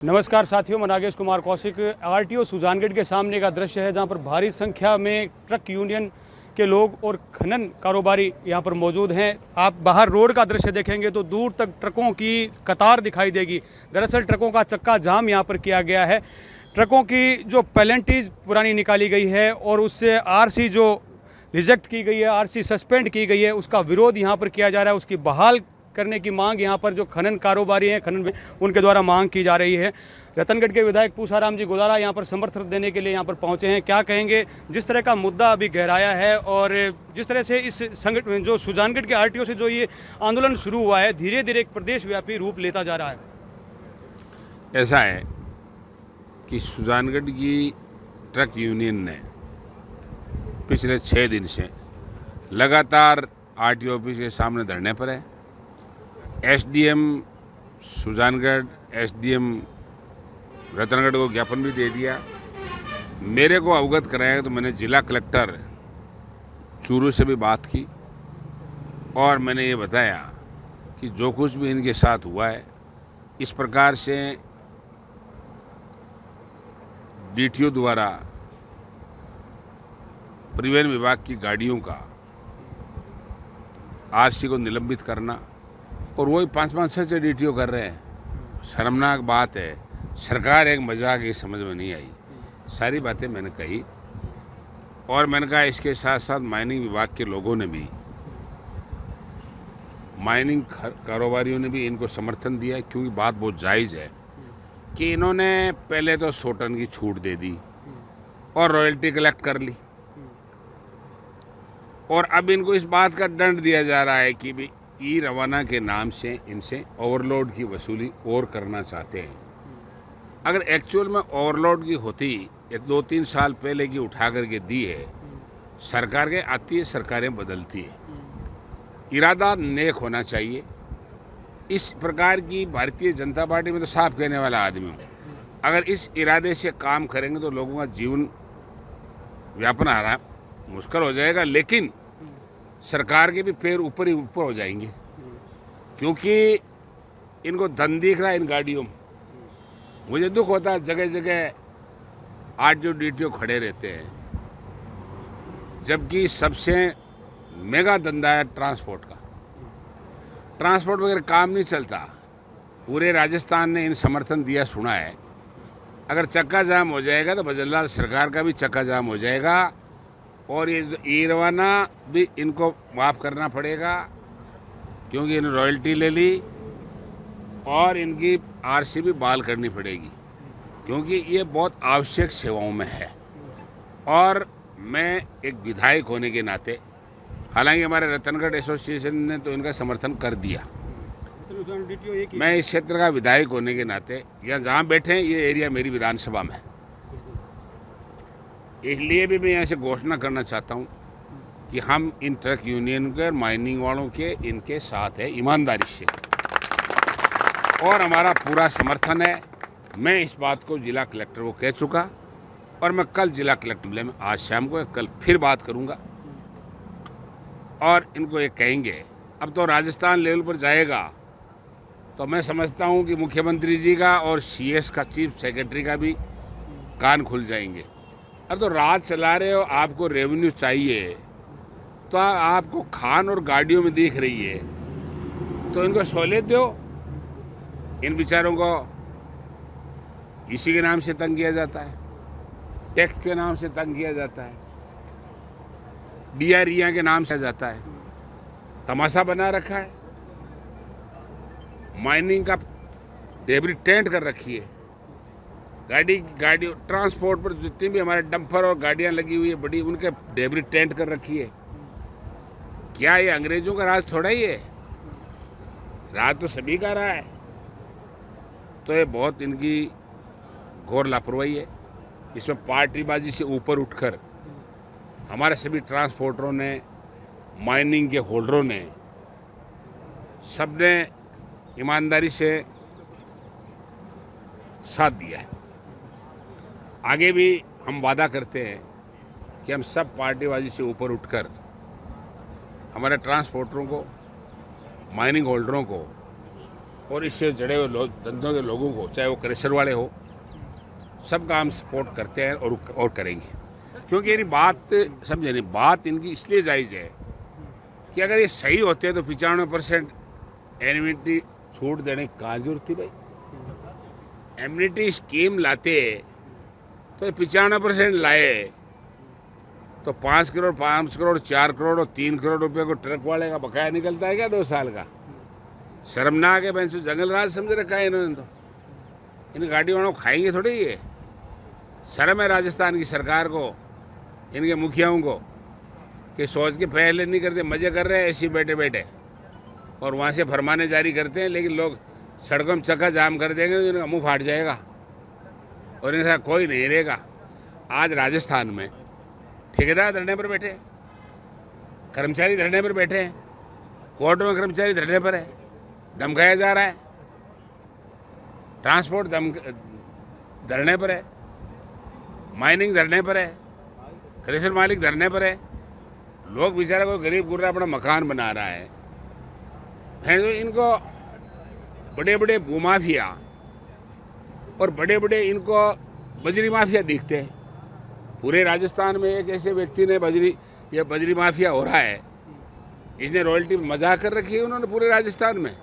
नमस्कार साथियों, मैं नागेश कुमार कौशिक। आरटीओ सुजानगढ़ के सामने का दृश्य है जहां पर भारी संख्या में ट्रक यूनियन के लोग और खनन कारोबारी यहां पर मौजूद हैं। आप बाहर रोड का दृश्य देखेंगे तो दूर तक ट्रकों की कतार दिखाई देगी। दरअसल ट्रकों का चक्का जाम यहां पर किया गया है। ट्रकों की जो पेनल्टीज पुरानी निकाली गई है और उससे आरसी जो रिजेक्ट की गई है, आरसी सस्पेंड की गई है, उसका विरोध यहाँ पर किया जा रहा है। उसकी बहाल करने की मांग यहाँ पर जो खनन कारोबारी हैं, खनन में उनके द्वारा मांग की जा रही है। रतनगढ़ के विधायक पूसाराम जी गोदारा यहाँ पर समर्थन देने के लिए यहाँ पर पहुँचे हैं। क्या कहेंगे, जिस तरह का मुद्दा अभी गहराया है और जिस तरह से इस संगठन जो सुजानगढ़ के आरटीओ से जो ये आंदोलन शुरू हुआ है, धीरे धीरे एक प्रदेश व्यापी रूप लेता जा रहा है। ऐसा है कि सुजानगढ़ की ट्रक यूनियन ने पिछले 6 दिन से लगातार आरटीओ ऑफिस के सामने धरने पर है। एसडीएम सुजानगढ़, एसडीएम रतनगढ़ को ज्ञापन भी दे दिया। मेरे को अवगत कराया तो मैंने जिला कलेक्टर चूरू से भी बात की और मैंने ये बताया कि जो कुछ भी इनके साथ हुआ है, इस प्रकार से डीटीओ द्वारा परिवहन विभाग की गाड़ियों का आरसी को निलंबित करना और वही 5-5 6 डीटीओ कर रहे हैं। शर्मनाक बात है। सरकार एक मजाक ये समझ में नहीं आई। सारी बातें मैंने कही और मैंने कहा इसके साथ साथ माइनिंग विभाग के लोगों ने भी, माइनिंग कारोबारियों ने भी इनको समर्थन दिया, क्योंकि बात बहुत जायज़ है कि इन्होंने पहले तो 100 टन की छूट दे दी और रॉयल्टी कलेक्ट कर ली और अब इनको इस बात का दंड दिया जा रहा है कि भी ई रवाना के नाम से इनसे ओवरलोड की वसूली और करना चाहते हैं। अगर एक्चुअल में ओवरलोड की होती, ये 2-3 साल पहले की उठा करके दी है, सरकार के आती है, सरकारें बदलती है। इरादा नेक होना चाहिए। इस प्रकार की भारतीय जनता पार्टी में तो साफ कहने वाला आदमी हूँ। अगर इस इरादे से काम करेंगे तो लोगों का जीवन व्यापन आराम मुश्किल हो जाएगा, लेकिन सरकार के भी पैर ऊपर ही ऊपर हो जाएंगे, क्योंकि इनको धन दिख रहा है इन गाड़ियों में। मुझे दुख होता है, जगह जगह आज जो डीटीओ खड़े रहते हैं, जबकि सबसे मेगा धंधा है ट्रांसपोर्ट का। ट्रांसपोर्ट वगैरह काम नहीं चलता। पूरे राजस्थान ने इन समर्थन दिया सुना है। अगर चक्का जाम हो जाएगा तो बजरलाल सरकार का भी चक्का जाम हो जाएगा और ये ई रवाना भी इनको माफ़ करना पड़ेगा, क्योंकि इन्होंने रॉयल्टी ले ली और इनकी आरसी भी बहाल करनी पड़ेगी, क्योंकि ये बहुत आवश्यक सेवाओं में है। और मैं एक विधायक होने के नाते, हालांकि हमारे रतनगढ़ एसोसिएशन ने तो इनका समर्थन कर दिया, मैं इस क्षेत्र का विधायक होने के नाते यहाँ जहाँ बैठे हैं ये एरिया मेरी विधानसभा में है, इसलिए भी मैं यहाँ से घोषणा करना चाहता हूँ कि हम इन ट्रक यूनियन के और माइनिंग वालों के इनके साथ है ईमानदारी से, और हमारा पूरा समर्थन है। मैं इस बात को जिला कलेक्टर को कह चुका और मैं कल जिला कलेक्टर में, आज शाम को कल फिर बात करूँगा और इनको ये कहेंगे। अब तो राजस्थान लेवल पर जाएगा तो मैं समझता हूँ कि मुख्यमंत्री जी का और सीएस का, चीफ सेक्रेटरी का भी कान खुल जाएंगे। अब तो राज चला रहे हो, आपको रेवेन्यू चाहिए, तो आपको खान और गाड़ियों में दिख रही है तो इनको सहूलियत दो। इन बेचारों को इसी के नाम से तंग किया जाता है, टैक्स के नाम से तंग किया जाता है, डीआरईया के नाम से जाता है, तमाशा बना रखा है। माइनिंग का डेबरी टेंट कर रखी है। गाड़ी ट्रांसपोर्ट पर जितनी भी हमारे डंपर और गाड़ियां लगी हुई है बड़ी, उनके डेबरी टेंट कर रखी है। क्या ये अंग्रेजों का राज थोड़ा ही है? राज तो सभी का रहा है। तो ये बहुत इनकी घोर लापरवाही है। इसमें पार्टीबाजी से ऊपर उठकर हमारे सभी ट्रांसपोर्टरों ने, माइनिंग के होल्डरों ने, सबने ईमानदारी से साथ दिया है। आगे भी हम वादा करते हैं कि हम सब पार्टीबाजी से ऊपर उठकर हमारे ट्रांसपोर्टरों को, माइनिंग होल्डरों को और इससे जुड़े हुए धंधों के लोगों को, चाहे वो क्रेशर वाले हो, सबका हम सपोर्ट करते हैं और करेंगे। क्योंकि यानी बात समझे नहीं, बात इनकी इसलिए जायज़ है कि अगर ये सही होते तो 95% एन्युटी छूट देने की कहाँ जरूरत थी भाई। एम्यूनिटी स्कीम लाते तो 95% लाए तो 5 करोड़ 5 करोड़ 4 करोड़ और 3 करोड़ रुपए को ट्रक वाले का बकाया निकलता है क्या 2 साल का। शर्मनाक है, भैंसो जंगल राज समझ रखा है इन्होंने। तो इन गाड़ी वालों को खाएंगे थोड़ी ये। शर्म है राजस्थान की सरकार को, इनके मुखियाओं को, कि सोच के पहले नहीं करते, मजे कर रहे हैं ऐसे बैठे बैठे और वहाँ से फरमाने जारी करते हैं, लेकिन लोग सड़कों में चक्का जाम कर देंगे तो इनका मुंह फाट जाएगा और इनका कोई नहीं रहेगा। आज राजस्थान में ठेकेदार धरने पर बैठे, कर्मचारी धरने पर बैठे हैं, कोर्ट में कर्मचारी धरने पर है, धमकाया जा रहा है, ट्रांसपोर्ट धरने पर है, माइनिंग धरने पर है, क्रेशर मालिक धरने पर है। लोग बेचारा कोई गरीब गुर्रा अपना मकान बना रहा है, तो इनको बड़े बड़े भूमाफिया और बड़े बड़े इनको बजरी माफिया दिखते हैं। पूरे राजस्थान में एक ऐसे व्यक्ति ने बजरी माफिया हो रहा है, इसने रॉयल्टी मजाक कर रखी है उन्होंने पूरे राजस्थान में,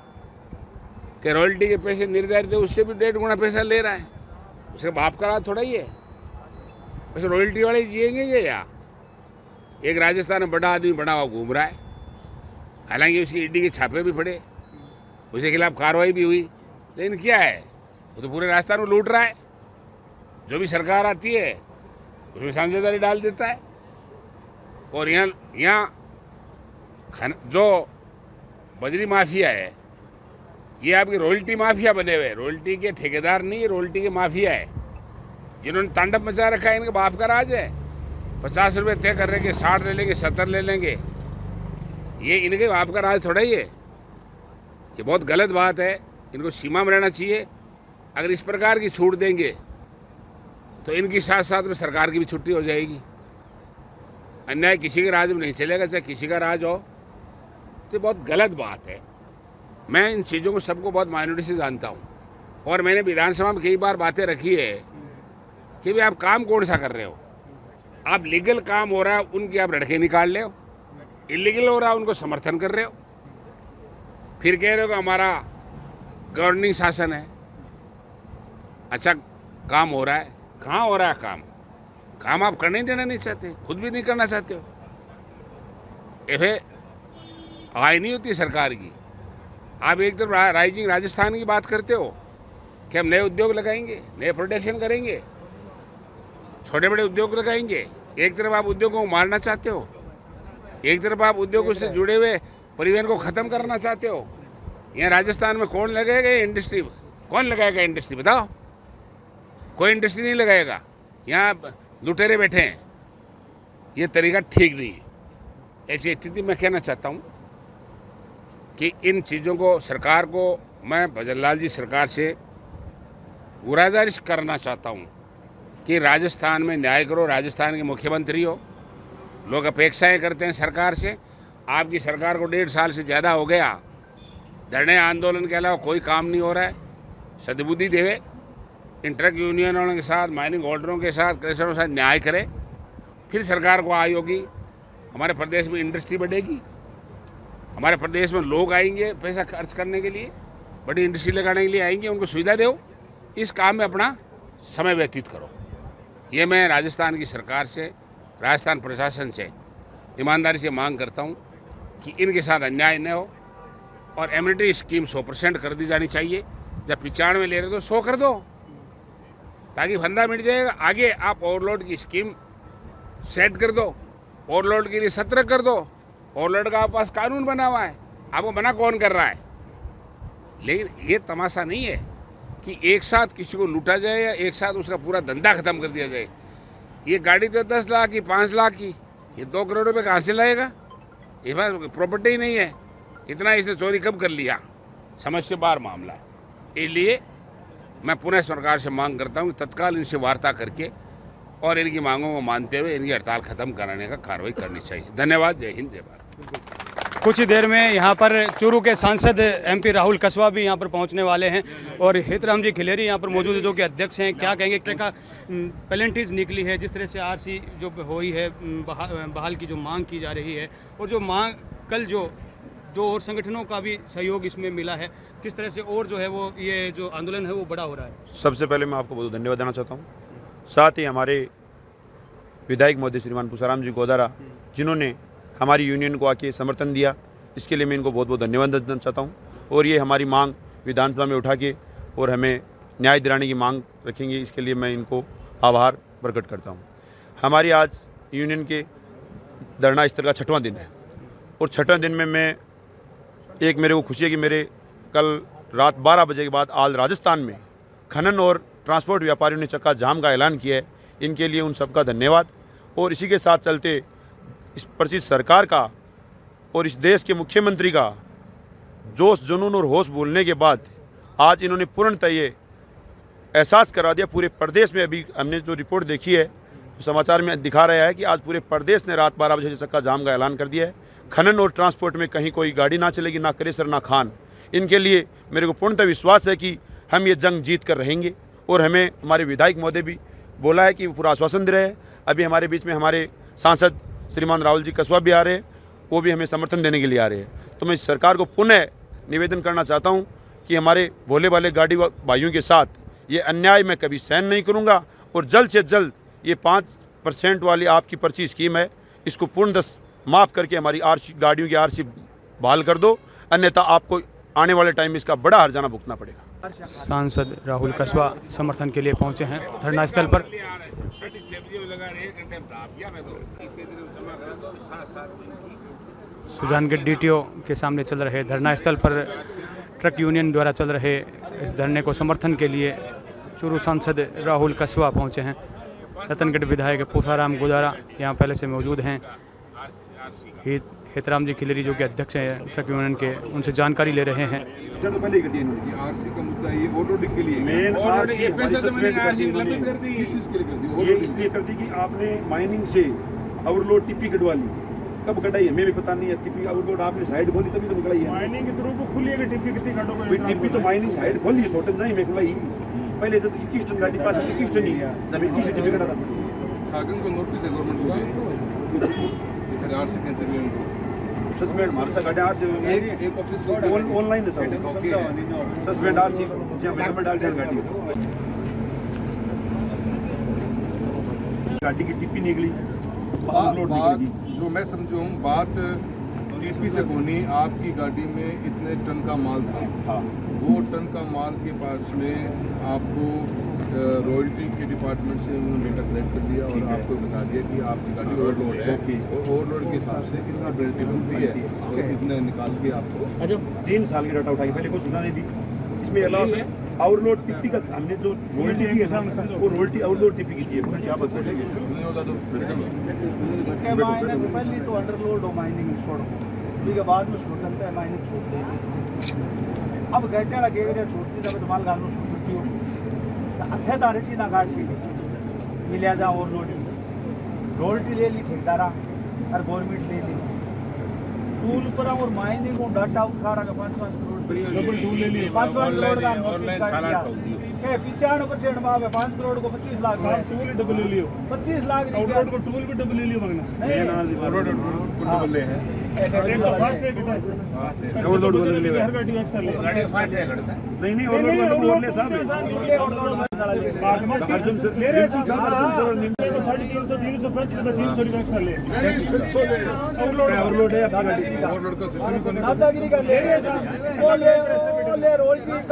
कि रॉयल्टी के पैसे निर्धारित है उससे भी 1.5 गुना पैसा ले रहा है। उसके बाप का राज थोड़ा ही है, बस रॉयल्टी वाले जिएंगे ये। या एक राजस्थान में बड़ा आदमी बड़ा हुआ घूम रहा है, हालांकि उसकी ईडी के छापे भी पड़े, उसके खिलाफ कार्रवाई भी हुई, लेकिन क्या है, वो तो पूरे राजस्थान को लूट रहा है। जो भी सरकार आती है उसमें साझेदारी डाल देता है। और यहाँ जो बजरी माफिया है ये आपकी रॉयल्टी माफिया बने हुए, रॉयल्टी के ठेकेदार नहीं, रॉयल्टी के माफिया है, जिन्होंने तांडव मचा रखा है। इनके बाप का राज है। 50 रुपये तय कर लेंगे, 60 ले लेंगे, 70 ले लेंगे, ये इनके बाप का राज थोड़ा ही है। ये बहुत गलत बात है, इनको सीमा में रहना चाहिए। अगर इस प्रकार की छूट देंगे तो इनकी साथ साथ में सरकार की भी छुट्टी हो जाएगी। अन्याय किसी के राज में नहीं चलेगा, चाहे किसी का राज हो। तो बहुत गलत बात है। मैं इन चीज़ों को सबको बहुत माइनॉरिटी से जानता हूँ और मैंने विधानसभा में कई बार बातें रखी है कि भाई आप काम कौन सा कर रहे हो। आप लीगल काम हो रहा है उनके आप लड़के निकाल रहे हो, इलीगल हो रहा है उनको समर्थन कर रहे हो, फिर कह रहे हो कि हमारा गवर्निंग शासन है, अच्छा काम हो रहा है। कहाँ हो रहा है काम? काम आप करने देना नहीं चाहते, खुद भी नहीं करना चाहते हो। ऐसे आय नहीं होती सरकार की। आप एक तरफ राइजिंग राजस्थान की बात करते हो कि हम नए उद्योग लगाएंगे, नए प्रोडक्शन करेंगे, छोटे बड़े उद्योग लगाएंगे। एक तरफ आप उद्योगों को मारना चाहते हो, एक तरफ आप उद्योगों से जुड़े हुए परिवहन को ख़त्म करना चाहते हो। यहाँ राजस्थान में कौन लगाएगा इंडस्ट्री? कौन लगाएगा इंडस्ट्री बताओ? कोई इंडस्ट्री नहीं लगाएगा। यहाँ लुटेरे बैठे हैं। ये तरीका ठीक नहीं है। ऐसी स्थिति में कहना चाहता हूँ कि इन चीज़ों को सरकार को मैं भजन लाल जी सरकार से गुजारिश करना चाहता हूँ कि राजस्थान में न्याय करो। राजस्थान के मुख्यमंत्री हो, लोग अपेक्षाएं करते हैं सरकार से। आपकी सरकार को 1.5 साल से ज़्यादा हो गया, धरने आंदोलन के अलावा कोई काम नहीं हो रहा है। सद्बुद्धि देवे, इन ट्रक यूनियनों के साथ, माइनिंग होल्डरों के साथ, क्रेशरों के साथ न्याय करे, फिर सरकार को आय होगी। हमारे प्रदेश में इंडस्ट्री बढ़ेगी, हमारे प्रदेश में लोग आएंगे पैसा खर्च करने के लिए, बड़ी इंडस्ट्री लगाने के लिए आएंगे। उनको सुविधा दो, इस काम में अपना समय व्यतीत करो। ये मैं राजस्थान की सरकार से, राजस्थान प्रशासन से ईमानदारी से मांग करता हूँ कि इनके साथ अन्याय न हो और एम्यूनिटी स्कीम 100% कर दी जानी चाहिए। जब 95 ले रहे तो 100 कर दो, ताकि फंदा मिट जाएगा। आगे आप ओवरलोड की स्कीम सेट कर दो, ओवरलोड के लिए 17 कर दो। ओवरलोड का आपके पास कानून बना हुआ है, आपको मना कौन कर रहा है? लेकिन ये तमाशा नहीं है कि एक साथ किसी को लूटा जाए या एक साथ उसका पूरा धंधा खत्म कर दिया जाए। ये गाड़ी तो 10 लाख की, 5 लाख की, ये 2 करोड़ रुपए कहाँ से लाएगा? ये पास प्रॉपर्टी ही नहीं है। इतना इसने चोरी कब कर लिया? समझ से बाहर मामला है। इसलिए मैं पुनः सरकार से मांग करता हूँ कि तत्काल इनसे वार्ता करके और इनकी मांगों को मानते हुए इनकी हड़ताल खत्म कराने का कार्रवाई करनी चाहिए। धन्यवाद। जय हिंद, जय भारत। कुछ ही देर में यहाँ पर चूरू के सांसद MP राहुल कसवा भी यहाँ पर पहुँचने वाले हैं और हितराम जी खिलेरी यहाँ पर मौजूद है जो कि अध्यक्ष हैं। क्या कहेंगे, क्या का पेनल्टीज निकली है जिस तरह से RC जो हुई है बहाल की जो मांग की जा रही है और जो मांग कल जो दो और संगठनों का भी सहयोग इसमें मिला है, किस तरह से और जो है वो ये जो आंदोलन है वो बड़ा हो रहा है। सबसे पहले मैं आपको बहुत धन्यवाद देना चाहता हूँ। साथ ही हमारे विधायक महोदय श्रीमान पुषाराम जी गोदारा जिन्होंने हमारी यूनियन को आके समर्थन दिया, इसके लिए मैं इनको बहुत बहुत धन्यवाद देना चाहता हूँ। और ये हमारी मांग विधानसभा में उठा के और हमें न्याय दिलाने की मांग रखेंगे, इसके लिए मैं इनको आभार प्रकट करता हूँ। हमारी आज यूनियन के धरना स्थल का 6वां दिन है और 6वें दिन में मैं एक मेरे को खुशी है कि मेरे कल रात 12 बजे के बाद आज राजस्थान में खनन और ट्रांसपोर्ट व्यापारियों ने चक्का जाम का ऐलान किया है। इनके लिए उन सबका धन्यवाद। और इसी के साथ चलते इस प्रदेश सरकार का और इस देश के मुख्यमंत्री का जोश जुनून और होश बोलने के बाद आज इन्होंने पूर्णतः ये एहसास करा दिया पूरे प्रदेश में। अभी हमने जो रिपोर्ट देखी है तो समाचार में दिखा रहा है कि आज पूरे प्रदेश ने रात 12 बजे से चक्का जाम का ऐलान कर दिया है। खनन और ट्रांसपोर्ट में कहीं कोई गाड़ी ना चलेगी, ना क्रेशर ना खान। इनके लिए मेरे को पूर्णतः विश्वास है कि हम ये जंग जीत कर रहेंगे। और हमें हमारे विधायक महोदय भी बोला है कि पूरा आश्वासन दे रहे हैं। अभी हमारे बीच में हमारे सांसद श्रीमान राहुल जी कसवा भी आ रहे हैं, वो भी हमें समर्थन देने के लिए आ रहे हैं। तो मैं सरकार को पुनः निवेदन करना चाहता हूँ कि हमारे भोले वाले गाड़ी भाइयों के साथ ये अन्याय मैं कभी सहन नहीं करूँगा और जल्द से जल्द ये 5% वाली आपकी पर्ची स्कीम है, इसको पूर्णतः माफ़ करके हमारी गाड़ियों की RC बहाल कर दो, अन्यथा आपको आने वाले टाइम में इसका बड़ा हर्जाना भुगतना पड़ेगा। सांसद राहुल कसवा समर्थन के लिए पहुंचे हैं धरना स्थल पर। सुजानगढ़ DTO के सामने चल रहे धरना स्थल पर ट्रक यूनियन द्वारा चल रहे इस धरने को समर्थन के लिए चूरू सांसद राहुल कसवा पहुंचे हैं। रतनगढ़ विधायक पुषाराम गोदारा यहाँ पहले से मौजूद हैं। हितराम जी खिलेरी जो कि अध्यक्ष हैं ट्रक यूनियन के, उनसे जानकारी ले रहे हैं। RC का मुद्दा ये ऑटोडिक के लिए मेन RC इसलिए कर दी कि आपने माइनिंग से ओवरलोड टिप्पी कटवा ली। कब कटाई है हमें भी पता नहीं है। टिप्पी ओवरलोड आपने साइड खोली तभी तो निकलाई है। माइनिंग के थ्रू को खुली है टिप्पी कितनी काटोगे? टिप्पी तो माइनिंग साइड खोली है, शॉर्टेज नहीं में खुलाई। पहले से 21 टन गाड़ी पास 21 टन ही है, जब 21 टिप्पी कटा था आगन को नोटिस है गवर्नमेंट को इधर RC कैंसिल सस्पेंड मारसा गाड़ी RC एक ऑनलाइन है सब सस्पेंड RC जब गवर्नमेंट RC गाड़ी की टिप्पी निकली। बात जो मैं समझूं बात टिप्पी से होनी, आपकी गाड़ी में इतने टन का माल था, वो टन का माल के पास में आपको रॉयल्टी के डिपार्टमेंट से उन्होंने डेटा कलेक्ट कर दिया और आपको बता दिया कि आपकी गाड़ी ओवरलोड है और ओवरलोड के हिसाब से कितना पेनल्टी बनती है और इतना निकाल के आपको 3 साल की डाटा उठाई। पहले कुछ सुना नहीं दी इसमें अलावा ओवरलोड टिप्पी का हमने जो रॉयल्टी दी है वो रॉयल्टी ओवरलोड टिप्पी की दी है। आप नहीं होता तो पहले तो अंडरलोड हो माइनिंग उसके बाद में छोड़ सकते हैं माइनिंग छोड़ देंगे। अब गड्ढा लगेगा छोड़ती जब माल गाल छुट्टी हो अठे तारे सी ना गाड़ी मिले जा और रोल्टी ले ली ठेकेदारा और गवर्नमेंट ले ली टूल पर और माइनिंग को डाटा उठा रहा 5-5 करोड़ टूल ले ली 5-5 करोड़ का ऑनलाइन चालान कर दिया 95% माफ है 5 करोड़ को 25 लाख टूल डबल ले लियो 25 लाख रोड को टूल भी डबल ले लियो मांगना नहीं रोड को डबल ले है ओवरलोड वाले ले हर गाड़ी एक्स्ट्रा ले गाड़ी फाट है करता नहीं ओवरलोड ले साहब अर्जुन सर ले रहे हैं सर निम्न को 350 350 300 एक्स्ट्रा ले ओवरलोड है अपना गाड़ी ओवरलोड का सिस्टम दादागिरी का ले रहे हैं वो ले रोल्टी ₹51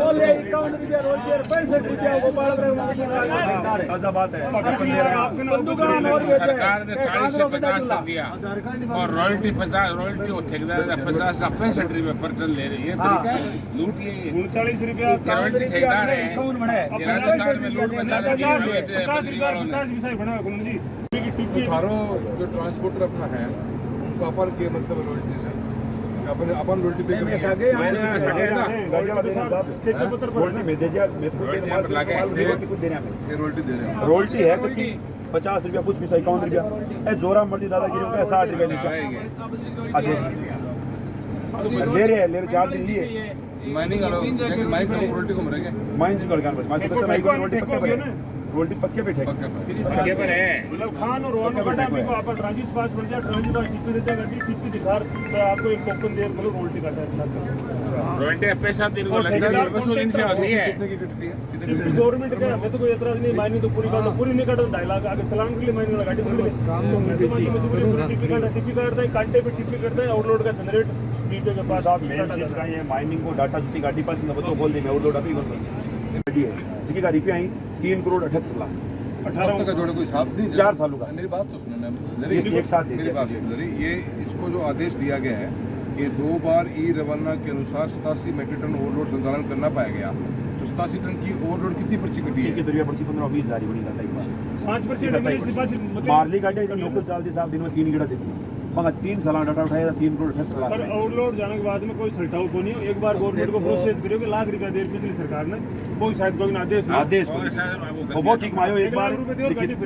वो ले ₹51 रोल्टी पैसे पूछा वो बाल रहे ताजा बात है सरकार ने 40 से 50 कर दिया और रॉयल्टी 50 रॉयल्टी ठेकेदार 50 का 65 रुपये पर टन ले रही है। तरीका लूट ये 39 रुपया रॉयल्टी ठेकेदार है कौन बना है राजस्थान में लूट मचा रहे हैं 50 विषय बना जी। थारो जो ट्रांसपोर्टर अपना है उनको अपन के मतलब रॉयल्टी से अपन रोल्टी पे करेंगे गाड़ी वाले साहब चेक पत्र पर रोल्टी में दे दिया मेरे को माल लगे रोल्टी दे रहे हैं रोल्टी है कि 50 रुपया कुछ भी 51 रुपया ए जोरा मर्दी दादागिरी होता है 60 रुपया निशा ले रहे 4 दिन लिए माइनिंग माइन से रोटी को मरेंगे माइन से करके बस माइन बच्चा नहीं रोटी पक्के पर रोटी पक्के पे ठेके पक्के पर है मतलब खान और रोहन बटा भी आप ट्रांजिट पास बन जाए ट्रांजिट पास टिकट देते हैं टिकट दिखा आपको एक टोकन दे मतलब रोटी करता है रोटी पैसा दिन को लगता है वसूल इनसे होती है कितने की कटती है गवर्नमेंट का हमें तो कोई एतराज नहीं माइनिंग तो पूरी काटो पूरी नहीं काटो 2.5 लाख आगे चलान के लिए माइनिंग लगा दी टिपी करता है कांटे पे टिपी करता है आउटलोड का जनरेट डीपे के पास आप मेन चीज का ये माइनिंग को डाटा सुती गाड़ी पास न बतो बोल दे मैं आउटलोड अभी बंद गाड़ी है जिसकी गाड़ी पे आई 3 करोड़ 78 लाख 18 का जोड़े कोई हिसाब नहीं 4 सालों का मेरी बात तो सुनो एक साथ मेरी बात सुनो ये इसको जो आदेश दिया गया है कि 2 बार ई रवाना के अनुसार 87 मेट्रिक टन ओवरलोड संचालन करना पाया गया तो 87 टन की ओवरलोड कितनी पर्ची कटी है दरिया पर्ची 15-20 हजार बड़ी गाता है 5% मारली गाड़ी लोकल चालती साहब दिन में 3 गिड़ा देती है मगर 3 साल डाटा उठाया 3 करोड़ 78 लाख पर आउटलोड जाने के बाद में कोई सल्टाव को नहीं हो एक बार गवर्नमेंट को प्रोसेस करियो लाख रुपया दे पिछली सरकार ने कोई शायद कोई आदेश वो बहुत ठीक मायो एक बार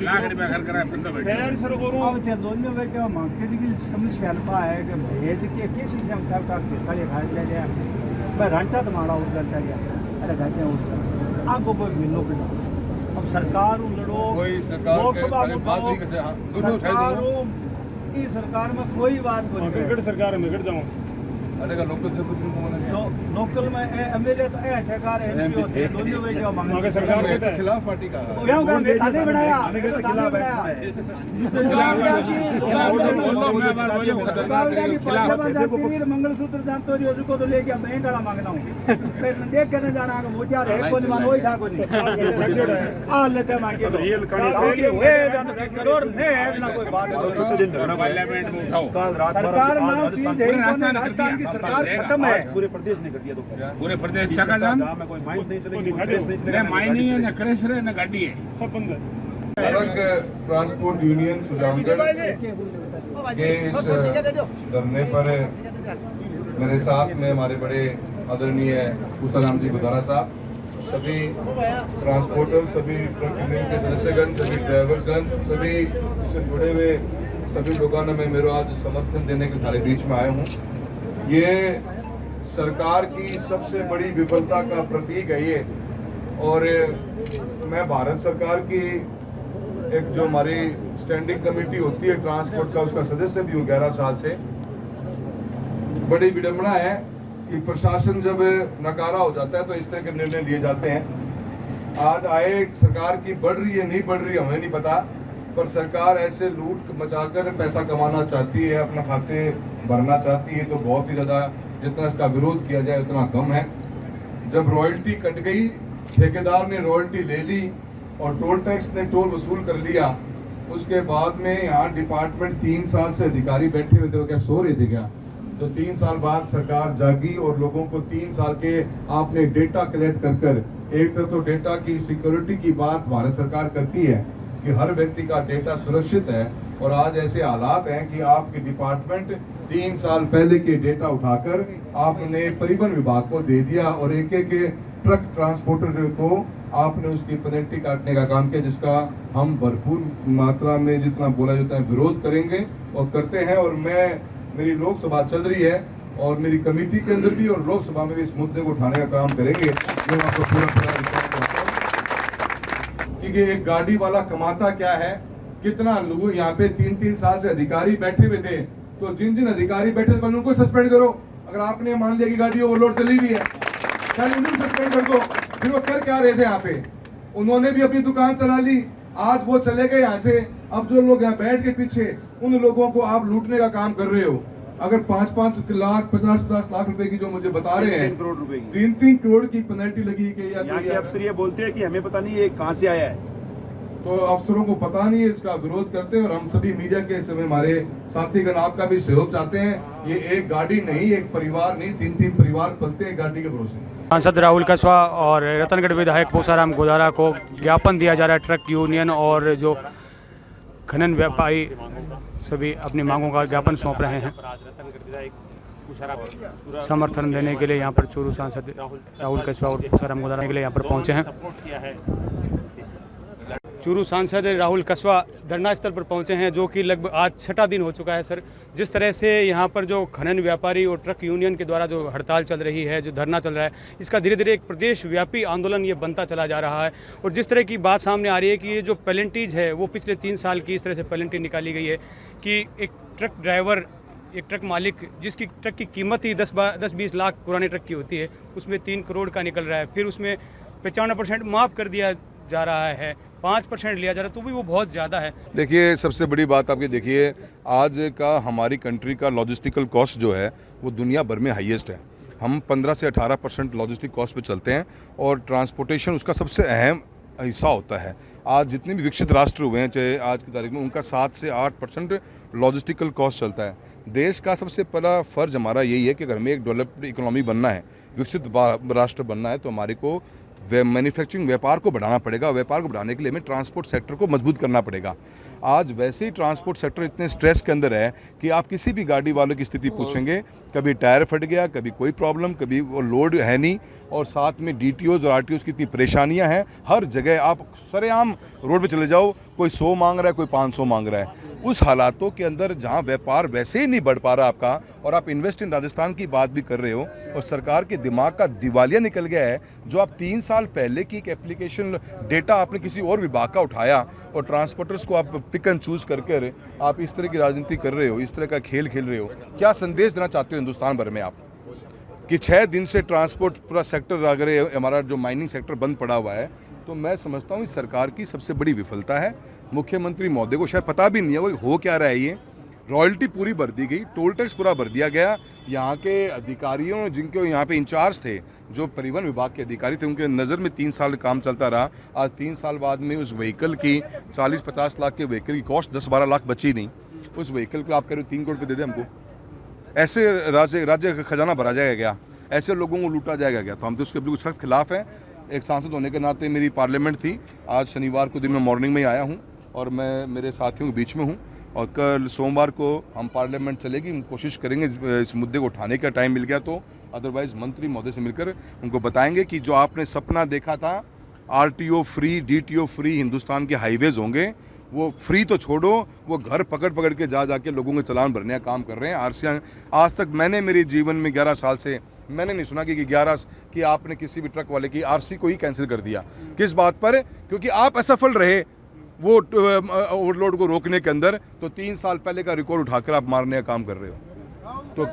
लाख रुपया घर करा बंदा बैठे तैयार सर और अब ते दोनों में क्या मांगते जी की समस्या अल्पा है कि भेज के किसी से हम कर के खाली खाए ले ले मैं घंटा तुम्हारा उधर चलिया अरे घंटे उधर आपको कोई मिलो के अब सरकार लड़ो कोई सरकार के लोकसभा बारे में बात नहीं कैसे हाँ दोनों उठाए दो की सरकार में कोई बात नहीं क्रिकेट सरकार में गिर जाऊं अरे का लोकल जनप्रतिनिधि को मना तो लोकल में एमएलए तो ठेकार एमपी होते हैं दोनों में जो मांगे मगर सरकार किया कहता है खिलाफ पार्टी का क्यों करते ताने बनाया खिलाफ मंगलसूत्र जानते हो उसको तो लेके बैंक वाला मांगना हूँ फिर देख कर जाना वो जा रहे कौन मान वही था कोई आ लेते मांगे करोड़ है ना कोई बात पार्लियामेंट में उठाओ सरकार नाम चीज है राजस्थान की सरकार खत्म है पूरे प्रदेश ने कर दिया तो पूरे प्रदेश चका जाम जहाँ में कोई माइन नहीं चलेगी प्रदेश नहीं न चलेगा माइनिंग है न क्रेशर है न गाड़ी है सब बंद है सड़क ट्रांसपोर्ट यूनियन सुजानगढ़ के इस धरने पर मेरे साथ में हमारे बड़े आदरणीय पूसाराम जी गोदारा साहब सभी ट्रांसपोर्टर सभी ट्रक यूनियन के सदस्यगण सभी ड्राइवर्सगण सभी से जुड़े हुए सभी लोगों ने मैं मेरा आज समर्थन देने के थारे बीच में आया हूँ ये सरकार की सबसे बड़ी विफलता का प्रतीक है ये और मैं भारत सरकार की एक जो हमारी स्टैंडिंग कमेटी होती है ट्रांसपोर्ट का उसका सदस्य भी हूँ 11 साल से बड़ी विडंबना है कि प्रशासन जब नकारा हो जाता है तो इस तरह के निर्णय लिए जाते हैं आज आए सरकार की बढ़ रही है नहीं बढ़ रही हमें नहीं पता पर सरकार ऐसे लूट मचाकर पैसा कमाना चाहती है अपना खाते भरना चाहती है तो बहुत ही ज्यादा जितना इसका विरोध किया जाए उतना कम है जब रॉयल्टी कट गई ठेकेदार ने रॉयल्टी ले ली और टोल टैक्स ने टोल वसूल कर लिया उसके बाद में यहाँ डिपार्टमेंट 3 साल से अधिकारी बैठे हुए थे वो क्या सो रहे थे क्या तो 3 साल बाद सरकार जागी और लोगों को 3 साल के आपने डेटा कलेक्ट कर एक तो डेटा की सिक्योरिटी की बात भारत सरकार करती है कि हर व्यक्ति का डेटा सुरक्षित है और आज ऐसे हालात हैं कि आपके डिपार्टमेंट 3 साल पहले के डेटा उठाकर आपने परिवहन विभाग को दे दिया और एक ट्रक ट्रांसपोर्टर को आपने उसकी पेनल्टी काटने का काम किया जिसका हम भरपूर मात्रा में जितना बोला जाता है विरोध करेंगे और करते हैं और मैं मेरी लोकसभा चल रही है और मेरी कमेटी के अंदर भी और लोकसभा में भी इस मुद्दे को उठाने का काम करेंगे मैं आपको पूरा क्योंकि एक गाड़ी वाला कमाता क्या है कितना लोग यहाँ पे 3-3 साल से अधिकारी बैठे हुए थे तो जिन जिन अधिकारी बैठे थे उनको सस्पेंड करो अगर आपने मान लिया कि गाड़ी ओवरलोड चली हुई है उनको सस्पेंड कर दो फिर वो कर क्या रहे थे यहाँ पे उन्होंने भी अपनी दुकान चला ली आज वो चले गए यहाँ से अब जो लोग यहाँ बैठ के पीछे उन लोगों को आप लूटने का काम कर रहे हो अगर 5-5 लाख 50-50 लाख रुपए की जो मुझे बता रहे हैं 3 करोड़ रुपए की 3-3 करोड़ की पेनल्टी लगी कि यहाँ के अफसर ये बोलते हैं कि हमें पता नहीं ये कहाँ से आया है तो अफसरों को पता नहीं है इसका विरोध करते हैं और हम सभी मीडिया के समय हमारे साथीगण आपका भी सहयोग चाहते हैं ये एक गाड़ी नहीं एक परिवार नहीं 3-3 परिवार पलते हैं गाड़ी के भरोसे सांसद राहुल कस्वा और रतनगढ़ विधायक पूसाराम गोदारा को ज्ञापन दिया जा रहा है ट्रक यूनियन और जो खनन व्यापारी सभी अपनी मांगों का ज्ञापन सौंप रहे हैं समर्थन देने के लिए यहाँ पर चूरू सांसद राहुल कस्वा और पूसाराम गोदारा के लिए यहाँ पर पहुँचे हैं चूरू सांसद राहुल कस्वा धरना स्थल पर पहुंचे हैं, जो कि लगभग आज 6वां दिन हो चुका है। सर, जिस तरह से यहाँ पर जो खनन व्यापारी और ट्रक यूनियन के द्वारा जो हड़ताल चल रही है, जो धरना चल रहा है, इसका धीरे धीरे एक प्रदेश व्यापी आंदोलन ये बनता चला जा रहा है। और जिस तरह की बात सामने आ रही है कि ये जो पेनल्टीज है वो पिछले 3 साल की इस तरह से पेनल्टी निकाली गई है कि एक ट्रक ड्राइवर, एक ट्रक मालिक जिसकी ट्रक की कीमत ही 10-20 लाख पुराने ट्रक की होती है, उसमें 3 करोड़ का निकल रहा है। फिर उसमें 95% माफ़ कर दिया जा रहा है, 5% लिया जा रहा है, तो भी वो बहुत ज़्यादा है। देखिए, सबसे बड़ी बात आपकी देखिए, आज का हमारी कंट्री का लॉजिस्टिकल कॉस्ट जो है वो दुनिया भर में हाईएस्ट है। हम 15 से 18% लॉजिस्टिक कॉस्ट पे चलते हैं और ट्रांसपोर्टेशन उसका सबसे अहम हिस्सा होता है। आज जितने भी विकसित राष्ट्र हुए हैं, चाहे आज की तारीख में, उनका 7 से 8% लॉजिस्टिकल कॉस्ट चलता है। देश का सबसे पहला फ़र्ज हमारा यही है कि अगर हमें एक डेवलप्ड इकोनॉमी बनना है, विकसित राष्ट्र बनना है, तो हमारे को मैन्युफैक्चरिंग व्यापार को बढ़ाना पड़ेगा। व्यापार को बढ़ाने के लिए हमें ट्रांसपोर्ट सेक्टर को मजबूत करना पड़ेगा। आज वैसे ही ट्रांसपोर्ट सेक्टर इतने स्ट्रेस के अंदर है कि आप किसी भी गाड़ी वालों की स्थिति पूछेंगे, कभी टायर फट गया, कभी कोई प्रॉब्लम, कभी वो लोड है नहीं, और साथ में डीटीओज और आरटीओज की इतनी परेशानियां हैं। हर जगह आप सरेआम रोड पे चले जाओ, कोई 100 मांग रहा है, कोई 500 मांग रहा है। उस हालातों के अंदर जहां व्यापार वैसे ही नहीं बढ़ पा रहा आपका, और आप इन्वेस्ट इन राजस्थान की बात भी कर रहे हो, और सरकार के दिमाग का दिवालिया निकल गया है। जो आप 3 साल पहले की एक एप्लीकेशन डेटा आपने किसी और विभाग का उठाया और ट्रांसपोर्टर्स को आप पिक एंड चूज करके आप इस तरह की राजनीति कर रहे हो, इस तरह का खेल खेल रहे हो। क्या संदेश देना चाहते हो हिंदुस्तान भर में आप कि 6 दिन से ट्रांसपोर्ट पूरा सेक्टर, अगर हमारा जो माइनिंग सेक्टर बंद पड़ा हुआ है, तो मैं समझता हूँ इस सरकार की सबसे बड़ी विफलता है। मुख्यमंत्री महोदय को शायद पता भी नहीं है वो हो क्या रहा है। ये रॉयल्टी पूरी भर दी गई, टोल टैक्स पूरा भर दिया गया। यहाँ के अधिकारियों, जिनके यहाँ पे इंचार्ज थे, जो परिवहन विभाग के अधिकारी थे, उनके नज़र में 3 साल काम चलता रहा। आज 3 साल बाद में उस व्हीकल की 40-50 लाख के व्हीकल की कॉस्ट 10-12 लाख बची नहीं। उस व्हीकल को आप कह रहे हो 3 करोड़ पे दे दे हमको, ऐसे राज्य का खजाना भरा जाएगा क्या? ऐसे लोगों को लूटा जाएगा क्या? तो हम तो उसके बिल्कुल सख्त खिलाफ हैं। एक सांसद होने के नाते मेरी पार्लियामेंट थी, आज शनिवार को दिन में मॉर्निंग में ही आया हूँ और मैं मेरे साथियों के बीच में हूँ, और कल सोमवार को हम पार्लियामेंट चलेगी। हम कोशिश करेंगे इस मुद्दे को उठाने का टाइम मिल गया तो, अदरवाइज मंत्री महोदय से मिलकर उनको बताएंगे कि जो आपने सपना देखा था RTO free, DTO free Hindustan के हाईवेज होंगे, वो फ्री तो छोड़ो, वो घर पकड़ के जाके लोगों के चालान भरने का काम कर रहे हैं। आरसीआई आज तक मैंने मेरे जीवन में 11 साल से मैंने नहीं सुना कि आपने किसी भी ट्रक वाले की आरसी को ही कैंसिल कर दिया। किस बात पर? क्योंकि आप असफल रहे वो ओवरलोड को रोकने के अंदर, तो 3 साल पहले का रिकॉर्ड उठाकर आप मारने का काम कर रहे हो। तो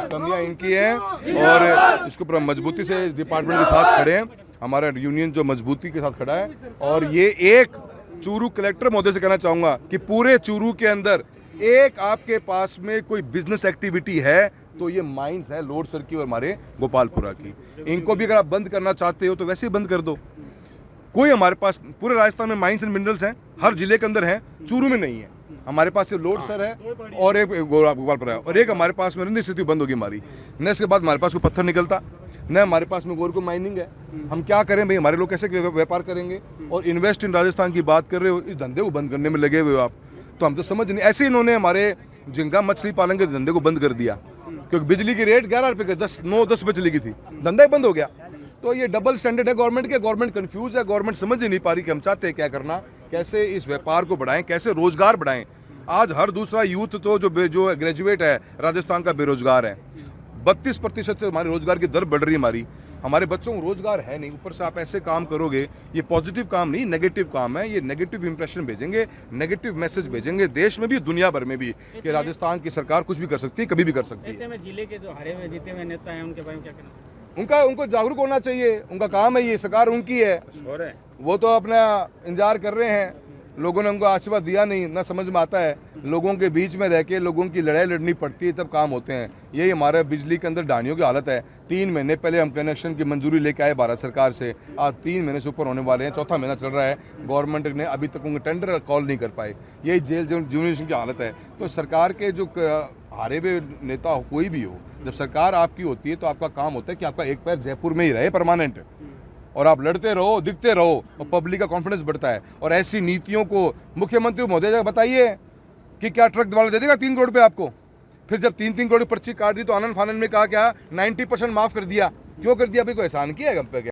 कमियां इनकी हैं और इसके ऊपर मजबूती से इस डिपार्टमेंट के साथ खड़े हैं। हमारा यूनियन जो मजबूती के साथ खड़ा है, और ये एक चूरू कलेक्टर महोदय से कहना चाहूँगा कि पूरे चूरू के अंदर एक आपके पास में कोई बिजनेस एक्टिविटी है तो ये माइंस है लोडसर की और हमारे गोपालपुरा की। इनको भी अगर आप बंद करना चाहते हो तो वैसे ही बंद कर दो। कोई हमारे पास पूरे राजस्थान में माइंस एंड मिनरल्स हैं, हर जिले के अंदर हैं, चूरू में नहीं है। हमारे पास ये लोडसर है और एक गोपालपुरा है, और एक हमारे पास में स्थिति बंद होगी हमारी। न इसके बाद हमारे पास कोई पत्थर निकलता, न हमारे पास में गोरको माइनिंग है। हम क्या करें भाई? हमारे लोग कैसे व्यापार करेंगे? और इन्वेस्ट इन राजस्थान की बात कर रहे हो, इस धंधे को बंद करने में लगे हुए हो आप। तो हम तो समझ नहीं। ऐसे इन्होंने हमारे झींगा मछली पालन के धंधे को बंद कर दिया, क्योंकि बिजली की रेट 11 रुपये के 9-10 रुपये चली गई थी, धंधा ही बंद हो गया। तो ये डबल स्टैंडर्ड है गवर्नमेंट के। गवर्नमेंट कंफ्यूज है, गवर्नमेंट समझ ही नहीं पा रही कि हम चाहते हैं क्या करना, कैसे इस व्यापार को बढ़ाएं, कैसे रोजगार बढ़ाएं। आज हर दूसरा यूथ तो जो ग्रेजुएट है राजस्थान का बेरोजगार है। 32% से हमारे रोजगार की दर बढ़ रही है। हमारे बच्चों को रोजगार है नहीं, ऊपर से आप ऐसे काम करोगे। ये पॉजिटिव काम नहीं, नेगेटिव काम है। ये नेगेटिव इंप्रेशन भेजेंगे, नेगेटिव मैसेज भेजेंगे देश में भी, दुनिया भर में भी, कि राजस्थान की सरकार कुछ भी कर सकती है, कभी भी कर सकती है। ऐसे में जिले के जो हारे हुए जीते हुए नेता हैं उनके बारे में क्या कहना? उनको जागरूक होना चाहिए, उनका काम है, ये सरकार उनकी है। वो तो अपना इंतजार कर रहे हैं, लोगों ने उनको आशीर्वाद दिया नहीं, ना समझ में आता है। लोगों के बीच में रह के लोगों की लड़ाई लड़नी पड़ती है, तब काम होते हैं। यही हमारे बिजली के अंदर डानियों की हालत है। 3 महीने पहले हम कनेक्शन की मंजूरी लेके आए भारत सरकार से, आज 3 महीने से ऊपर होने वाले हैं, 4था महीना चल रहा है। गवर्नमेंट ने अभी तक उनके टेंडर कॉल नहीं कर पाए। यही जेल जुनिशन की हालत है। तो सरकार के जो हारे हुए नेता हो, कोई भी हो, जब सरकार आपकी होती है तो आपका काम होता है कि आपका एक पैर जयपुर में ही रहे परमानेंट, और आप लड़ते रहो, दिखते रहो, और पब्लिक का कॉन्फिडेंस बढ़ता है। और ऐसी नीतियों को मुख्यमंत्री महोदय बताइए कि क्या ट्रक वाला दे देगा 3 करोड़ पे आपको? फिर जब 3-3 करोड़ पर्ची काट दी तो आनंद फानंद में कहा क्या 90% माफ कर दिया। क्यों कर दिया भाई? कोई एहसान किया है हम पे क्या?